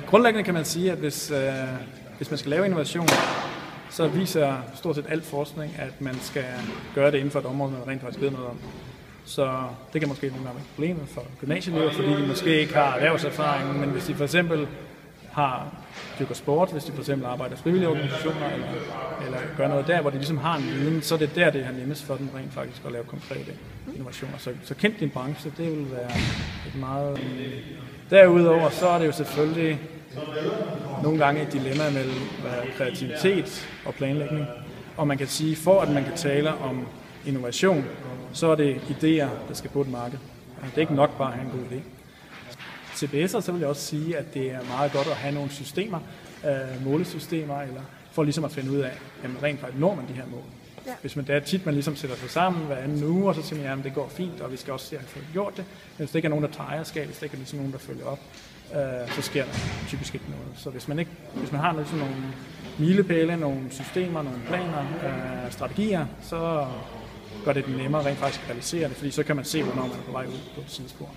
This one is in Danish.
Grundlæggende kan man sige, at hvis man skal lave innovation, så viser stort set al forskning, at man skal gøre det inden for et område, man rent faktisk ved noget om. Så det kan måske nogle gange være problemet for gymnasieelever, fordi de måske ikke har erhvervserfaring, men hvis de for eksempel dyrker sport, hvis de for eksempel arbejder i frivillige organisationer, eller gør noget der, hvor de ligesom har en viden, så er det der, det er nemmest for dem rent faktisk at lave konkrete innovationer. Så kend din branche, det vil være et meget... Derudover så er det jo selvfølgelig nogle gange et dilemma mellem kreativitet og planlægning. Og man kan sige, for at man kan tale om innovation, så er det idéer, der skal på et marked. Det er ikke nok bare at have en god idé. CBS'er, så vil jeg også sige, at det er meget godt at have nogle systemer, målesystemer, eller for ligesom at finde ud af, jamen rent faktisk når man de her mål. Ja. Hvis man, det er tit, man ligesom sætter sig sammen hver anden uge, og så siger man, jamen det går fint, og vi skal også se, at vi har gjort det. Men hvis der ikke er nogen, der tager ejerskab, hvis der ikke er ligesom nogen, der følger op, så sker der typisk ikke noget. Så hvis man har ligesom nogle milepæle, nogle systemer, nogle planer, strategier, så gør det nemmere rent faktisk at realisere det, fordi så kan man se, hvornår man er på vej ud på et sidespor.